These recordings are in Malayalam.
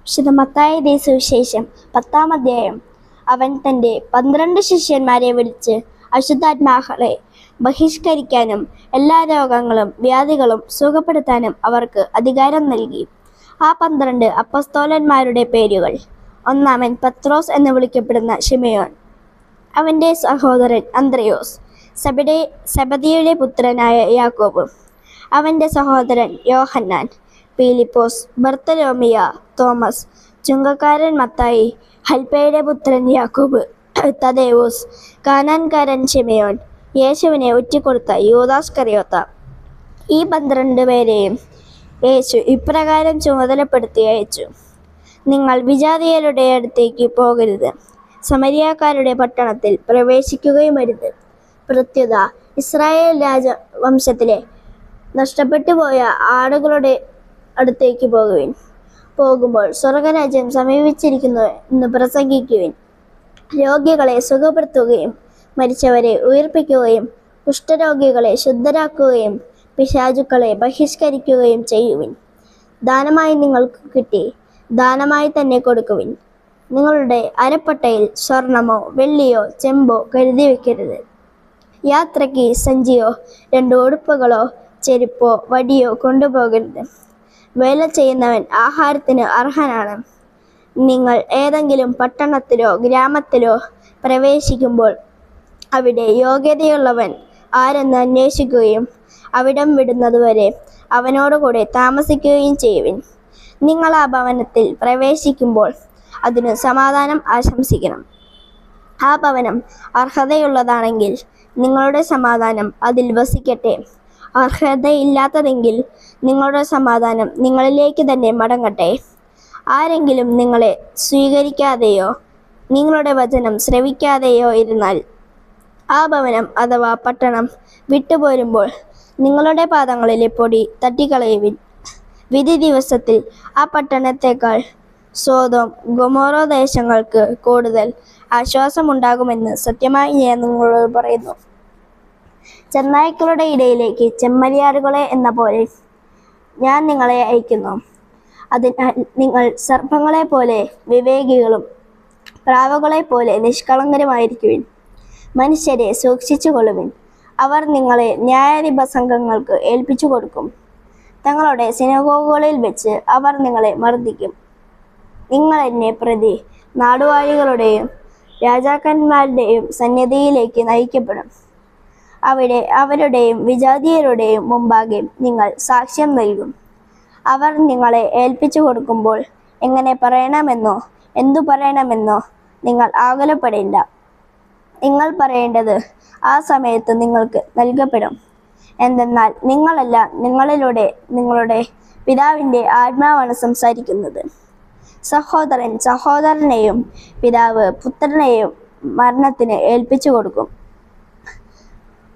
വിശുദ്ധ മത്തായിയുടെ സുവിശേഷം 10-ാം അധ്യായം. അവൻ തൻ്റെ 12 ശിഷ്യന്മാരെ വിളിച്ച് അശുദ്ധാത്മാക്കളെ ബഹിഷ്കരിക്കാനും എല്ലാ രോഗങ്ങളും വ്യാധികളും സുഖപ്പെടുത്താനും അവർക്ക് അധികാരം നൽകി. ആ 12 അപ്പസ്തോലന്മാരുടെ പേരുകൾ: ഒന്നാമൻ പത്രോസ് എന്ന് വിളിക്കപ്പെടുന്ന ശിമയോൻ, അവൻ്റെ സഹോദരൻ അന്ത്രയോസ്, സെബദിയുടെ പുത്രനായ യാക്കോബ്, അവൻ്റെ സഹോദരൻ യോഹന്നാൻ, പീലിപ്പോസ്, ബർത്തലോമിയ, തോമസ്, ചുങ്കക്കാരൻ മത്തായി, ഹൽപ്പയുടെ പുത്രൻ യാക്കോബ്, തദേവൂസ്, കാനാൻകാരൻ ശിമയോൻ, യേശുവിനെ ഒറ്റിക്കൊടുത്ത യൂദാസ്കറിയോത്ത. ഈ 12 പേരെയും യേശു ഇപ്രകാരം ചുമതലപ്പെടുത്തി അയച്ചു: നിങ്ങൾ വിജാതീയരുടെ അടുത്തേക്ക് പോകരുത്, സമരിയാക്കാരുടെ പട്ടണത്തിൽ പ്രവേശിക്കുകയുമരുത്. പ്രത്യുത ഇസ്രായേൽ രാജവംശത്തിലെ നഷ്ടപ്പെട്ടുപോയ ആടുകളുടെ അടുത്തേക്ക് പോകുമ്പോൾ സ്വർഗരാജ്യം സമീപിച്ചിരിക്കുന്നു എന്ന് പ്രസംഗിക്കുവിൻ. രോഗികളെ സുഖപ്പെടുത്തുകയും മരിച്ചവരെ ഉയിർപ്പിക്കുകയും കുഷ്ഠരോഗികളെ ശുദ്ധരാക്കുകയും പിശാചുക്കളെ ബഹിഷ്കരിക്കുകയും ചെയ്യുവിൻ. ദാനമായി നിങ്ങൾക്ക് കിട്ടി ദാനമായി തന്നെ കൊടുക്കുവിൻ. നിങ്ങളുടെ അരപ്പട്ടയിൽ സ്വർണമോ വെള്ളിയോ ചെമ്പോ കരുതി വയ്ക്കരുത്. യാത്രയ്ക്ക് സഞ്ചിയോ 2 ഉടുപ്പുകളോ ചെരുപ്പോ വടിയോ കൊണ്ടുപോകരുത്. വേല ചെയ്യുന്നവൻ ആഹാരത്തിന് അർഹനാണ്. നിങ്ങൾ ഏതെങ്കിലും പട്ടണത്തിലോ ഗ്രാമത്തിലോ പ്രവേശിക്കുമ്പോൾ അവിടെ യോഗ്യതയുള്ളവൻ ആരെന്ന് അന്വേഷിക്കുകയും അവിടം വിടുന്നതുവരെ അവനോടുകൂടെ താമസിക്കുകയും ചെയ്യുവിൻ. നിങ്ങൾ ആ ഭവനത്തിൽ പ്രവേശിക്കുമ്പോൾ അതിന് സമാധാനം ആശംസിക്കണം. ആ ഭവനം അർഹതയുള്ളതാണെങ്കിൽ നിങ്ങളുടെ സമാധാനം അതിൽ വസിക്കട്ടെ. അർഹതയില്ലാത്തതെങ്കിൽ നിങ്ങളുടെ സമാധാനം നിങ്ങളിലേക്ക് തന്നെ മടങ്ങട്ടെ. ആരെങ്കിലും നിങ്ങളെ സ്വീകരിക്കാതെയോ നിങ്ങളുടെ വചനം ശ്രവിക്കാതെയോ ഇരുന്നാൽ ആ ഭവനം അഥവാ പട്ടണം വിട്ടുപോരുമ്പോൾ നിങ്ങളുടെ പാദങ്ങളിലെ പൊടി തട്ടിക്കളയുവിൻ. വിധി ദിവസത്തിൽ ആ പട്ടണത്തേക്കാൾ സോദോം ഗൊമോറ ദേശങ്ങൾക്ക് കൂടുതൽ ആശ്വാസമുണ്ടാകുമെന്ന് സത്യമായി ഞാൻ നിങ്ങളോട് പറയുന്നു. ചെന്നായ്ക്കളുടെ ഇടയിലേക്ക് ചെമ്മരിയാടുകളെ എന്ന പോലെ ഞാൻ നിങ്ങളെ അയക്കുന്നു. അതിനാൽ നിങ്ങൾ സർപ്പങ്ങളെ പോലെ വിവേകികളും പ്രാവുകളെ പോലെ നിഷ്കളങ്കരുമായിരിക്കുവിൻ. മനുഷ്യരെ സൂക്ഷിച്ചുകൊള്ളുവിൻ. അവർ നിങ്ങളെ ന്യായാധിപ സംഘങ്ങൾക്ക് ഏൽപ്പിച്ചു കൊടുക്കും. തങ്ങളുടെ സിനഗോഗുകളിൽ വെച്ച് അവർ നിങ്ങളെ മർദ്ദിക്കും. നിങ്ങൾ എന്നെ പ്രതി നാടുവാഴികളുടെയും രാജാക്കന്മാരുടെയും സന്നിധിയിലേക്ക് നയിക്കപ്പെടും. അവിടെ അവരുടെയും വിജാതീയരുടെയും മുമ്പാകെ നിങ്ങൾ സാക്ഷ്യം നൽകും. അവർ നിങ്ങളെ ഏൽപ്പിച്ചു കൊടുക്കുമ്പോൾ എങ്ങനെ പറയണമെന്നോ എന്തു പറയണമെന്നോ നിങ്ങൾ ആകുലപ്പെടേണ്ട. നിങ്ങൾ പറയേണ്ടത് ആ സമയത്ത് നിങ്ങൾക്ക് നൽകപ്പെടും. എന്തെന്നാൽ നിങ്ങളല്ല, നിങ്ങളിലൂടെ നിങ്ങളുടെ പിതാവിൻ്റെ ആത്മാവാണ് സംസാരിക്കുന്നത്. സഹോദരൻ സഹോദരനെയും പിതാവ് പുത്രനെയും മരണത്തിന് ഏൽപ്പിച്ചു കൊടുക്കും.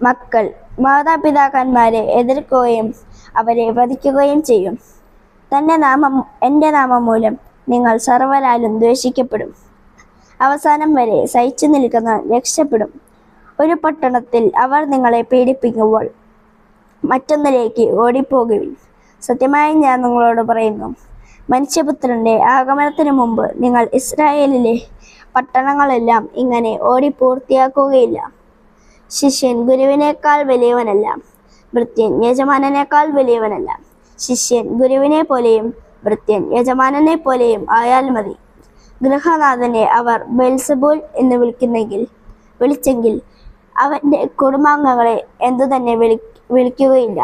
മക്കൾ മാതാപിതാക്കന്മാരെ എതിർക്കുകയും അവരെ വധിക്കുകയും ചെയ്യും. എൻ്റെ നാമം മൂലം നിങ്ങൾ സർവ്വരാലും ദ്വേഷിക്കപ്പെടും. അവസാനം വരെ സഹിച്ചു നിൽക്കുന്നവൻ രക്ഷപ്പെടും. ഒരു പട്ടണത്തിൽ അവർ നിങ്ങളെ പീഡിപ്പിക്കുമ്പോൾ മറ്റൊന്നിലേക്ക് ഓടിപ്പോകുവിൻ. സത്യമായി ഞാൻ നിങ്ങളോട് പറയുന്നു, മനുഷ്യപുത്രൻ്റെ ആഗമനത്തിനു മുമ്പ് നിങ്ങൾ ഇസ്രായേലിലെ പട്ടണങ്ങളെല്ലാം ഇങ്ങനെ ഓടി പൂർത്തിയാക്കുകയില്ല. ശിഷ്യൻ ഗുരുവിനേക്കാൾ വലിയവനല്ല, ഭൃത്യൻ യജമാനനേക്കാൾ വലിയവനല്ല. ശിഷ്യൻ ഗുരുവിനെ പോലെയും ഭൃത്യൻ യജമാനനെ പോലെയും ആയാൽ മതി. ഗൃഹനാഥനെ അവർ ബെൽസെബൂൽ എന്ന് വിളിച്ചെങ്കിൽ അവൻ്റെ കുടുംബാംഗങ്ങളെ എന്തുതന്നെ വിളിക്കുകയില്ല.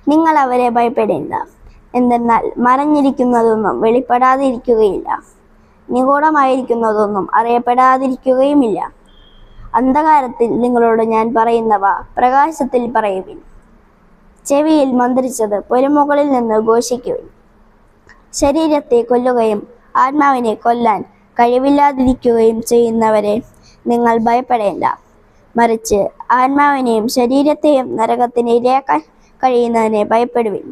നിങ്ങൾ അവരെ ഭയപ്പെടേണ്ട. എന്തെന്നാൽ മറഞ്ഞിരിക്കുന്നതൊന്നും വെളിപ്പെടാതിരിക്കുകയില്ല, നിഗൂഢമായിരിക്കുന്നതൊന്നും അറിയപ്പെടാതിരിക്കുകയുമില്ല. അന്ധകാരത്തിൽ നിങ്ങളോട് ഞാൻ പറയുന്നവ പ്രകാശത്തിൽ പറയുവിൻ. ചെവിയിൽ മന്ത്രിച്ചത് പൊരുമുകളിൽ നിന്ന് ഘോഷിക്കുവിൻ. ശരീരത്തെ കൊല്ലുകയും ആത്മാവിനെ കൊല്ലാൻ കഴിവില്ലാതിരിക്കുകയും ചെയ്യുന്നവരെ നിങ്ങൾ ഭയപ്പെടേണ്ട. മറിച്ച് ആത്മാവിനെയും ശരീരത്തെയും നരകത്തിന് ഇരയാക്കാൻ കഴിയുന്നതിനെ ഭയപ്പെടുവിൻ.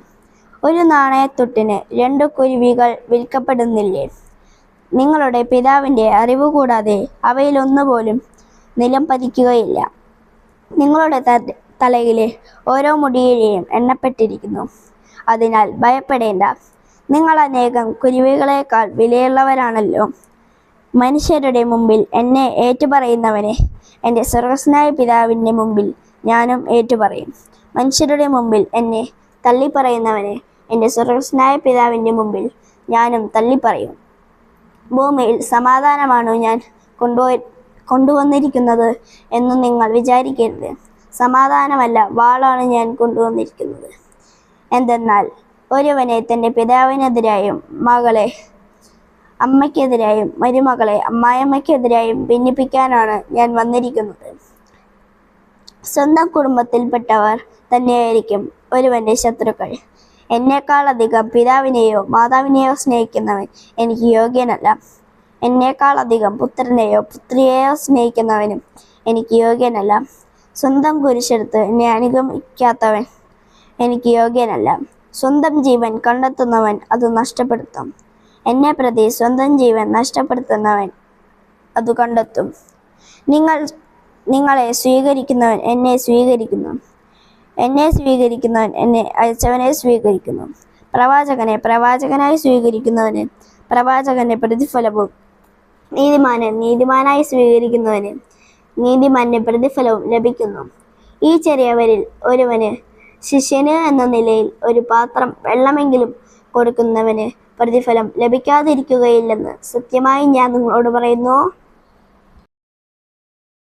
ഒരു നാണയത്തുട്ടിന് 2 കുരുവികൾ വിൽക്കപ്പെടുന്നില്ലേ? നിങ്ങളുടെ പിതാവിൻ്റെ അറിവ് കൂടാതെ അവയിലൊന്നുപോലും നിലം പതിക്കുകയില്ല. നിങ്ങളുടെ തലയിലെ ഓരോ മുടിയിലെയും എണ്ണപ്പെട്ടിരിക്കുന്നു. അതിനാൽ ഭയപ്പെടേണ്ട. നിങ്ങൾ അനേകം കുരുവികളെക്കാൾ വിലയുള്ളവരാണല്ലോ. മനുഷ്യരുടെ മുമ്പിൽ എന്നെ ഏറ്റുപറയുന്നവനെ എൻ്റെ സ്വർഗസ്നായ പിതാവിൻ്റെ മുമ്പിൽ ഞാനും ഏറ്റുപറയും. മനുഷ്യരുടെ മുമ്പിൽ എന്നെ തള്ളിപ്പറയുന്നവനെ എൻ്റെ സ്വർഗസ്നായ പിതാവിൻ്റെ മുമ്പിൽ ഞാനും തള്ളിപ്പറയും. ഭൂമിയിൽ സമാധാനമാണോ ഞാൻ കൊണ്ടുവന്നിരിക്കുന്നത് എന്ന് നിങ്ങൾ വിചാരിക്കരുത്. സമാധാനമല്ല, വാളാണ് ഞാൻ കൊണ്ടുവന്നിരിക്കുന്നത്. എന്തെന്നാൽ ഒരുവനെ തൻ്റെ പിതാവിനെതിരായും മകളെ അമ്മയ്ക്കെതിരായും മരുമകളെ അമ്മായിയമ്മയ്ക്കെതിരായും ഭിന്നിപ്പിക്കാനാണ് ഞാൻ വന്നിരിക്കുന്നത്. സ്വന്തം കുടുംബത്തിൽപ്പെട്ടവർ തന്നെയായിരിക്കും ഒരുവൻ്റെ ശത്രുക്കൾ. എന്നേക്കാളധികം പിതാവിനെയോ മാതാവിനെയോ സ്നേഹിക്കുന്നവൻ എനിക്ക് യോഗ്യനല്ല. എന്നേക്കാളധികം പുത്രനെയോ പുത്രിയെയോ സ്നേഹിക്കുന്നവനും എനിക്ക് യോഗ്യനല്ല. സ്വന്തം കുരിശെടുത്ത് എന്നെ അനുഗമിക്കാത്തവൻ എനിക്ക് യോഗ്യനല്ല. സ്വന്തം ജീവൻ കണ്ടെത്തുന്നവൻ അത് നഷ്ടപ്പെടുത്തും. എന്നെ പ്രതി സ്വന്തം ജീവൻ നഷ്ടപ്പെടുത്തുന്നവൻ അത് കണ്ടെത്തും. നിങ്ങളെ സ്വീകരിക്കുന്നവൻ എന്നെ സ്വീകരിക്കുന്നു. എന്നെ സ്വീകരിക്കുന്നവൻ എന്നെ അയച്ചവനെ സ്വീകരിക്കുന്നു. പ്രവാചകനെ പ്രവാചകനായി സ്വീകരിക്കുന്നവന് പ്രവാചകന്റെ പ്രതിഫലവും നീതിമാനെ നീതിമാനായി സ്വീകരിക്കുന്നവന് നീതിമാന്റെ പ്രതിഫലവും ലഭിക്കുന്നു. ഈ ചെറിയവരിൽ ഒരുവന് ശിഷ്യന് എന്ന നിലയിൽ ഒരു പാത്രം വെള്ളമെങ്കിലും കൊടുക്കുന്നവന് പ്രതിഫലം ലഭിക്കാതിരിക്കുകയില്ലെന്ന് സത്യമായി ഞാൻ നിങ്ങളോട് പറയുന്നു.